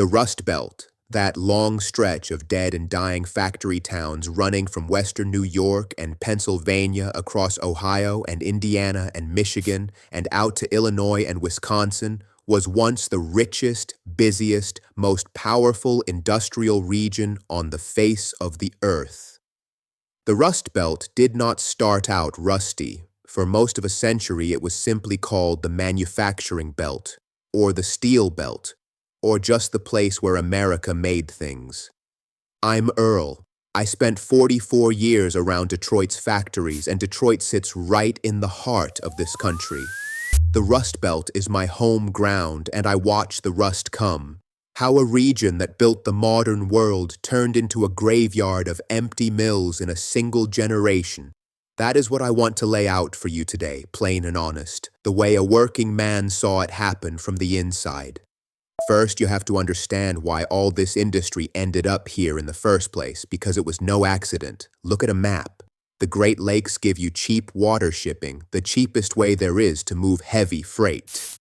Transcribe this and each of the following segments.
The Rust Belt, that long stretch of dead and dying factory towns running from western New York and Pennsylvania across Ohio and Indiana and Michigan and out to Illinois and Wisconsin, was once the richest, busiest, most powerful industrial region on the face of the earth. The Rust Belt did not start out rusty. For most of a century, it was simply called the Manufacturing Belt, or the Steel Belt, or just the place where America made things. I'm Earl. I spent 44 years around Detroit's factories, and Detroit sits right in the heart of this country. The Rust Belt is my home ground, and I watch the rust come. How a region that built the modern world turned into a graveyard of empty mills in a single generation. That is what I want to lay out for you today, plain and honest, the way a working man saw it happen from the inside. First, you have to understand why all this industry ended up here in the first place, because it was no accident. Look at a map. The Great Lakes give you cheap water shipping, the cheapest way there is to move heavy freight.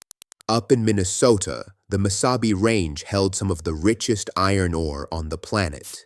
Up in Minnesota, the Mesabi Range held some of the richest iron ore on the planet.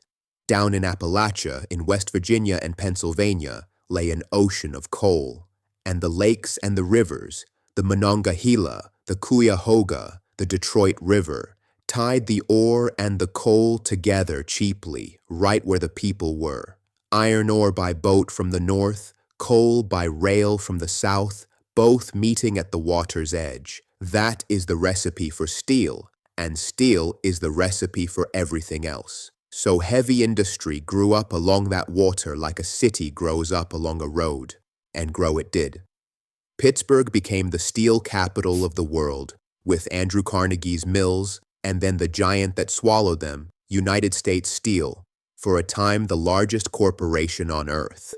Down in Appalachia, in West Virginia and Pennsylvania, lay an ocean of coal. And the lakes and the rivers, the Monongahela, the Cuyahoga, the Detroit River, tied the ore and the coal together cheaply, right where the people were. Iron ore by boat from the north, coal by rail from the south, both meeting at the water's edge. That is the recipe for steel, and steel is the recipe for everything else. So heavy industry grew up along that water like a city grows up along a road, and grow it did. Pittsburgh became the steel capital of the world, with Andrew Carnegie's mills, and then the giant that swallowed them, United States Steel, for a time the largest corporation on earth.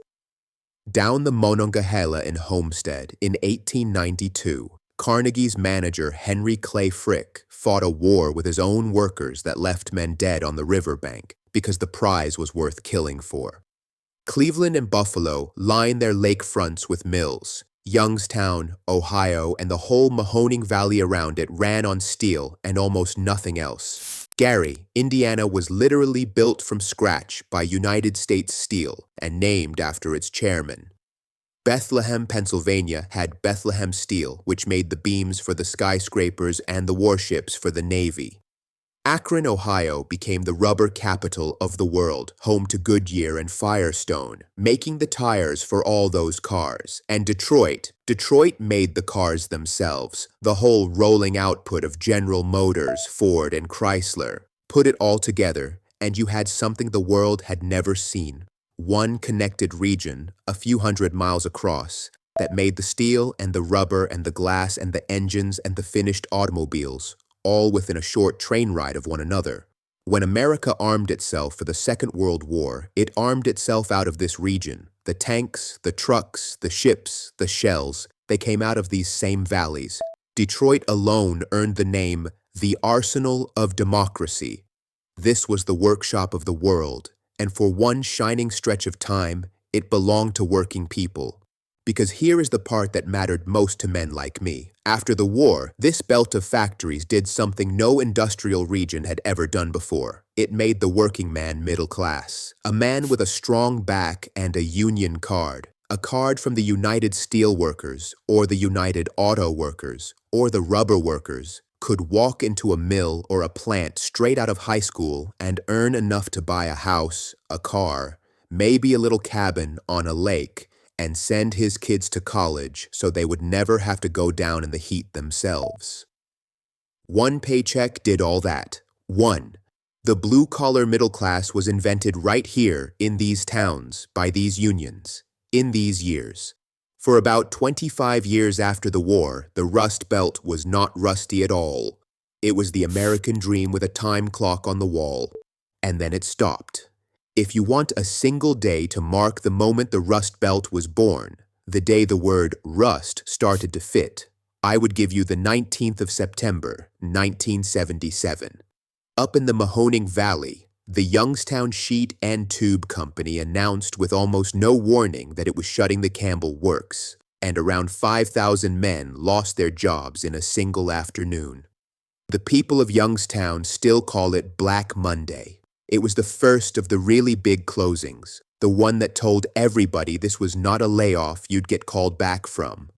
Down the Monongahela in Homestead in 1892, Carnegie's manager Henry Clay Frick fought a war with his own workers that left men dead on the riverbank because the prize was worth killing for. Cleveland and Buffalo line their lakefronts with mills. Youngstown, Ohio, and the whole Mahoning Valley around it ran on steel and almost nothing else. Gary, Indiana was literally built from scratch by United States Steel and named after its chairman. Bethlehem, Pennsylvania had Bethlehem Steel, which made the beams for the skyscrapers and the warships for the Navy. Akron, Ohio became the rubber capital of the world, home to Goodyear and Firestone, making the tires for all those cars. And Detroit made the cars themselves, the whole rolling output of General Motors, Ford, and Chrysler. Put it all together, and you had something the world had never seen. One connected region, a few hundred miles across, that made the steel and the rubber and the glass and the engines and the finished automobiles, all within a short train ride of one another. When America armed itself for the Second World War, it armed itself out of this region. The tanks, the trucks, the ships, the shells, they came out of these same valleys. Detroit alone earned the name the Arsenal of Democracy. This was the workshop of the world, and for one shining stretch of time, it belonged to working people. Because here is the part that mattered most to men like me. After the war, this belt of factories did something no industrial region had ever done before. It made the working man middle class. A man with a strong back and a union card. A card from the United Steelworkers, or the United Auto Workers, or the Rubber Workers, could walk into a mill or a plant straight out of high school and earn enough to buy a house, a car, maybe a little cabin on a lake, and send his kids to college so they would never have to go down in the heat themselves. One paycheck did all that. One. The blue-collar middle class was invented right here in these towns by these unions, in these years. For about 25 years after the war, the Rust Belt was not rusty at all. It was the American dream with a time clock on the wall. And then it stopped. If you want a single day to mark the moment the Rust Belt was born, the day the word rust started to fit, I would give you the 19th of September, 1977. Up in the Mahoning Valley, the Youngstown Sheet and Tube Company announced with almost no warning that it was shutting the Campbell Works, and around 5,000 men lost their jobs in a single afternoon. The people of Youngstown still call it Black Monday. It was the first of the really big closings, the one that told everybody this was not a layoff you'd get called back from.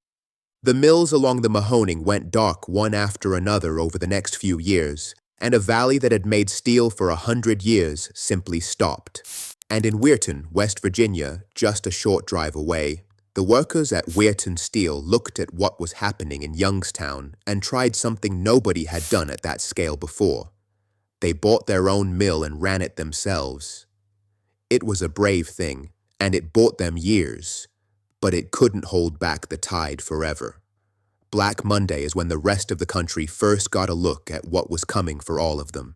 The mills along the Mahoning went dark one after another over the next few years, and a valley that had made steel for 100 years simply stopped. And in Weirton, West Virginia, just a short drive away, the workers at Weirton Steel looked at what was happening in Youngstown and tried something nobody had done at that scale before. They bought their own mill and ran it themselves. It was a brave thing, and it bought them years, but it couldn't hold back the tide forever. Black Monday is when the rest of the country first got a look at what was coming for all of them.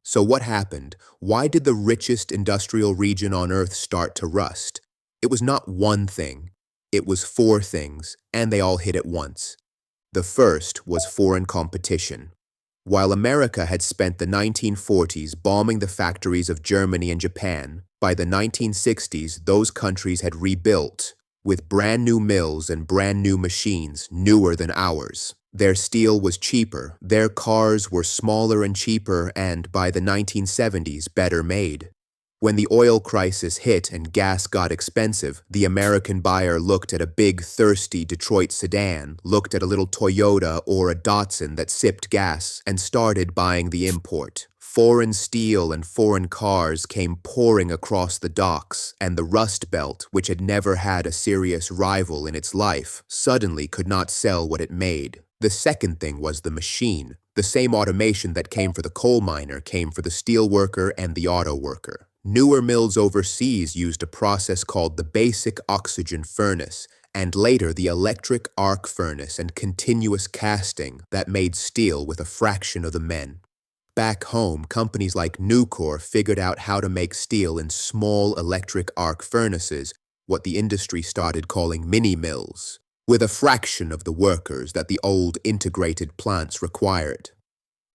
So what happened? Why did the richest industrial region on Earth start to rust? It was not one thing. It was 4 things, and they all hit at once. The first was foreign competition. While America had spent the 1940s bombing the factories of Germany and Japan, by the 1960s those countries had rebuilt, with brand new mills and brand new machines newer than ours. Their steel was cheaper, their cars were smaller and cheaper, and by the 1970s better made. When the oil crisis hit and gas got expensive, the American buyer looked at a big, thirsty Detroit sedan, looked at a little Toyota or a Datsun that sipped gas, and started buying the import. Foreign steel and foreign cars came pouring across the docks, and the Rust Belt, which had never had a serious rival in its life, suddenly could not sell what it made. The second thing was the machine. The same automation that came for the coal miner came for the steel worker and the auto worker. Newer mills overseas used a process called the basic oxygen furnace, and later the electric arc furnace and continuous casting that made steel with a fraction of the men. Back home, companies like Nucor figured out how to make steel in small electric arc furnaces, what the industry started calling mini-mills, with a fraction of the workers that the old integrated plants required.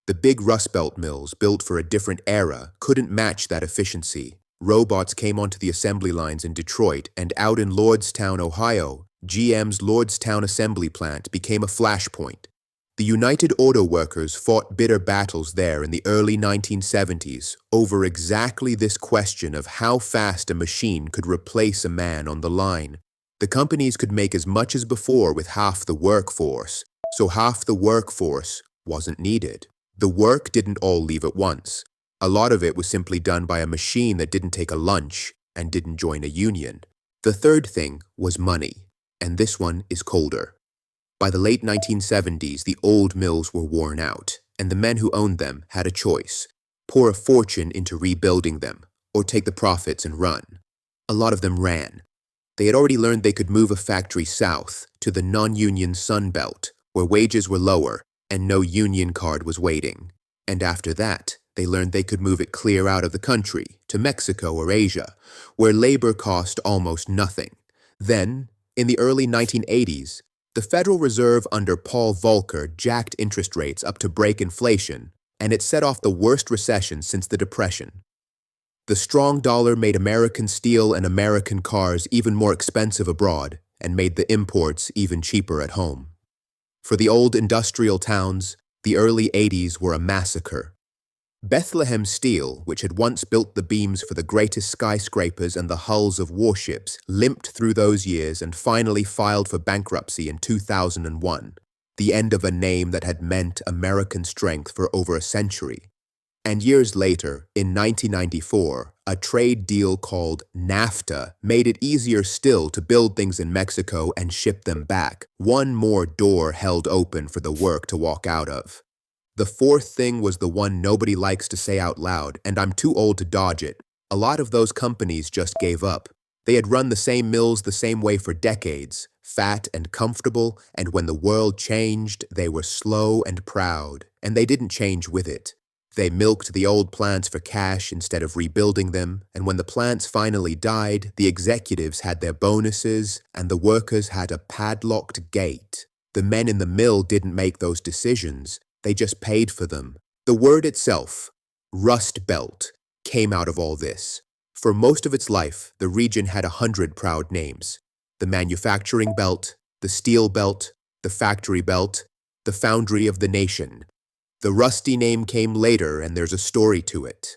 The big Rust Belt mills, built for a different era, couldn't match that efficiency. Robots came onto the assembly lines in Detroit, and out in Lordstown, Ohio, GM's Lordstown assembly plant became a flashpoint. The United Auto Workers fought bitter battles there in the early 1970s over exactly this question of how fast a machine could replace a man on the line. The companies could make as much as before with half the workforce, so half the workforce wasn't needed. The work didn't all leave at once. A lot of it was simply done by a machine that didn't take a lunch and didn't join a union. The third thing was money, and this one is colder. By the late 1970s, the old mills were worn out, and the men who owned them had a choice: pour a fortune into rebuilding them, or take the profits and run. A lot of them ran. They had already learned they could move a factory south to the non-union Sun Belt, where wages were lower and no union card was waiting. And after that, they learned they could move it clear out of the country, to Mexico or Asia, where labor cost almost nothing. Then, in the early 1980s, the Federal Reserve under Paul Volcker jacked interest rates up to break inflation, and it set off the worst recession since the Depression. The strong dollar made American steel and American cars even more expensive abroad, and made the imports even cheaper at home. For the old industrial towns, the early 80s were a massacre. Bethlehem Steel, which had once built the beams for the greatest skyscrapers and the hulls of warships, limped through those years and finally filed for bankruptcy in 2001, the end of a name that had meant American strength for over a century. And years later, in 1994, a trade deal called NAFTA made it easier still to build things in Mexico and ship them back. One more door held open for the work to walk out of. The fourth thing was the one nobody likes to say out loud, and I'm too old to dodge it. A lot of those companies just gave up. They had run the same mills the same way for decades, fat and comfortable, and when the world changed, they were slow and proud, and they didn't change with it. They milked the old plants for cash instead of rebuilding them, and when the plants finally died, the executives had their bonuses, and the workers had a padlocked gate. The men in the mill didn't make those decisions. They just paid for them. The word itself, Rust Belt, came out of all this. For most of its life, the region had 100 proud names: the manufacturing belt, the steel belt, the factory belt, the foundry of the nation. The Rusty name came later, and there's a story to it.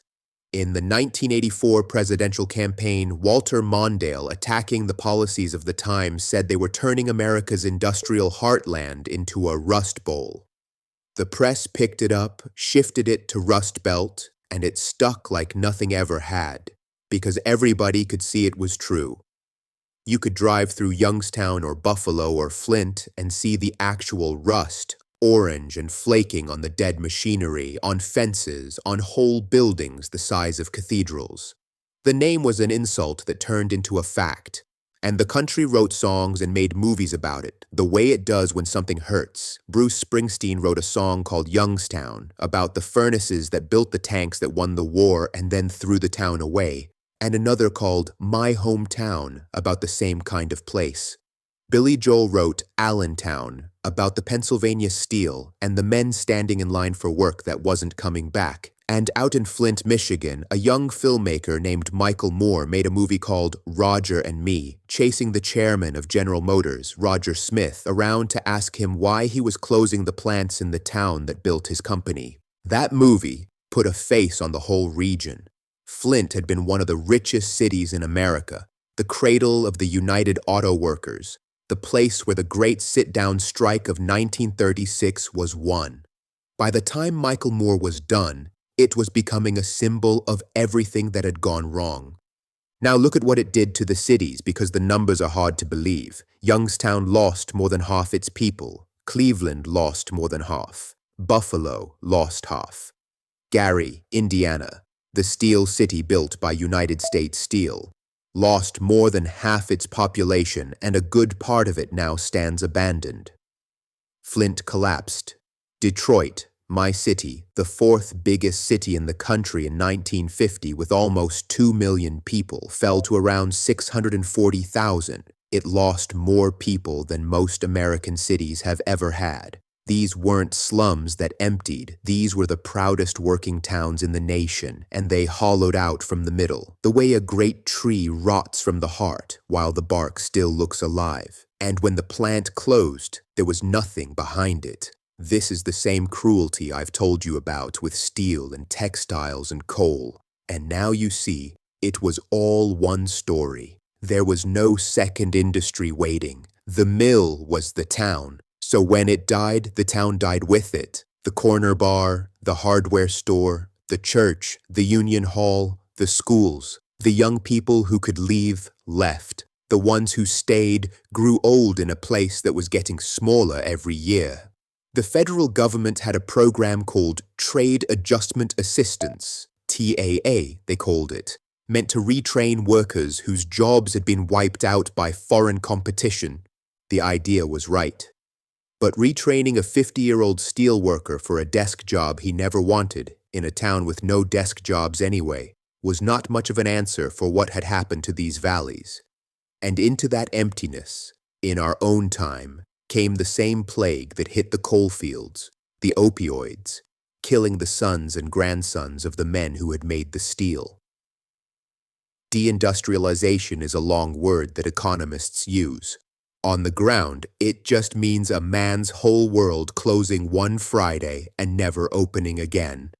In the 1984 presidential campaign, Walter Mondale, attacking the policies of the time, said they were turning America's industrial heartland into a rust bowl. The press picked it up, shifted it to Rust Belt, and it stuck like nothing ever had, because everybody could see it was true. You could drive through Youngstown or Buffalo or Flint and see the actual rust, orange and flaking on the dead machinery, on fences, on whole buildings the size of cathedrals. The name was an insult that turned into a fact, and the country wrote songs and made movies about it, the way it does when something hurts. Bruce Springsteen wrote a song called Youngstown about the furnaces that built the tanks that won the war and then threw the town away, and another called My Hometown about the same kind of place. Billy Joel wrote Allentown about the Pennsylvania Steel and the men standing in line for work that wasn't coming back. And out in Flint, Michigan, a young filmmaker named Michael Moore made a movie called Roger and Me, chasing the chairman of General Motors, Roger Smith, around to ask him why he was closing the plants in the town that built his company. That movie put a face on the whole region. Flint had been one of the richest cities in America, the cradle of the United Auto Workers, the place where the great sit-down strike of 1936 was won. By the time Michael Moore was done, it was becoming a symbol of everything that had gone wrong. Now look at what it did to the cities, because the numbers are hard to believe. Youngstown lost more than half its people. Cleveland lost more than half. Buffalo lost half. Gary, Indiana, the steel city built by United States Steel, lost more than half its population, and a good part of it now stands abandoned. Flint collapsed. Detroit, my city, the fourth biggest city in the country in 1950 with almost 2 million people, fell to around 640,000. It lost more people than most American cities have ever had. These weren't slums that emptied. These were the proudest working towns in the nation, and they hollowed out from the middle, the way a great tree rots from the heart while the bark still looks alive. And when the plant closed, there was nothing behind it. This is the same cruelty I've told you about with steel and textiles and coal. And now you see, it was all one story. There was no second industry waiting. The mill was the town. So when it died, the town died with it. The corner bar, the hardware store, the church, the union hall, the schools. The young people who could leave, left. The ones who stayed grew old in a place that was getting smaller every year. The federal government had a program called Trade Adjustment Assistance, TAA they called it, meant to retrain workers whose jobs had been wiped out by foreign competition. The idea was right. But retraining a 50-year-old steel worker for a desk job he never wanted, in a town with no desk jobs anyway, was not much of an answer for what had happened to these valleys. And into that emptiness, in our own time, came the same plague that hit the coal fields, the opioids, killing the sons and grandsons of the men who had made the steel. Deindustrialization is a long word that economists use. On the ground, it just means a man's whole world closing one Friday and never opening again.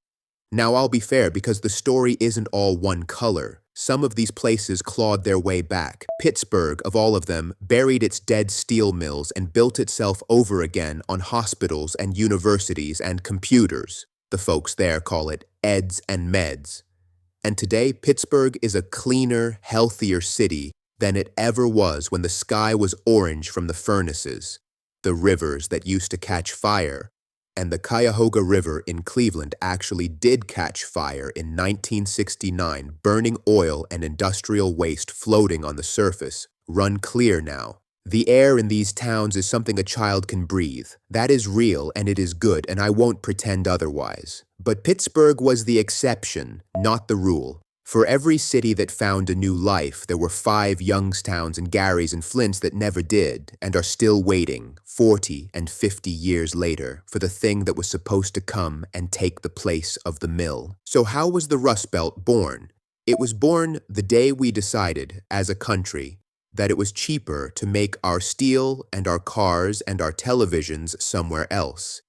Now I'll be fair, because the story isn't all one color. Some of these places clawed their way back. Pittsburgh, of all of them, buried its dead steel mills and built itself over again on hospitals and universities and computers. The folks there call it eds and meds. And today, Pittsburgh is a cleaner, healthier city than it ever was when the sky was orange from the furnaces, the rivers that used to catch fire. And the Cuyahoga River in Cleveland actually did catch fire in 1969, burning oil and industrial waste floating on the surface, run clear now. The air in these towns is something a child can breathe. That is real, and it is good, and I won't pretend otherwise. But Pittsburgh was the exception, not the rule. For every city that found a new life, there were 5 Youngstowns and Garys and Flints that never did, and are still waiting, 40 and 50 years later, for the thing that was supposed to come and take the place of the mill. So how was the Rust Belt born? It was born the day we decided, as a country, that it was cheaper to make our steel and our cars and our televisions somewhere else.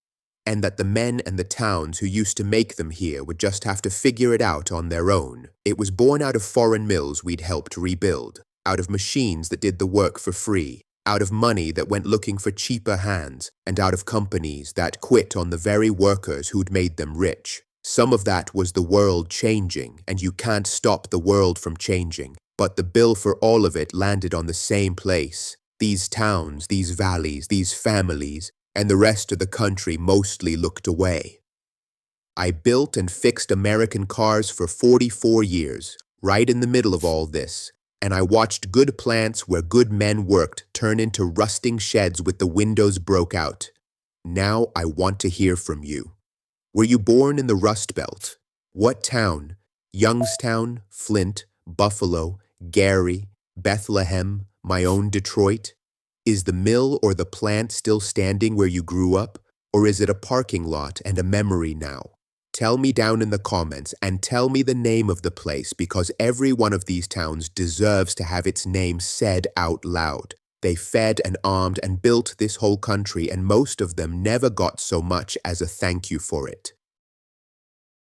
and that the men and the towns who used to make them here would just have to figure it out on their own. It was born out of foreign mills we'd helped rebuild, out of machines that did the work for free, out of money that went looking for cheaper hands, and out of companies that quit on the very workers who'd made them rich. Some of that was the world changing, and you can't stop the world from changing, but the bill for all of it landed on the same place. These towns, these valleys, these families, and the rest of the country mostly looked away. I built and fixed American cars for 44 years, right in the middle of all this, and I watched good plants where good men worked turn into rusting sheds with the windows broke out. Now I want to hear from you. Were you born in the Rust Belt? What town? Youngstown, Flint, Buffalo, Gary, Bethlehem, my own Detroit? Is the mill or the plant still standing where you grew up, or is it a parking lot and a memory now? Tell me down in the comments, and tell me the name of the place, because every one of these towns deserves to have its name said out loud. They fed and armed and built this whole country, and most of them never got so much as a thank you for it.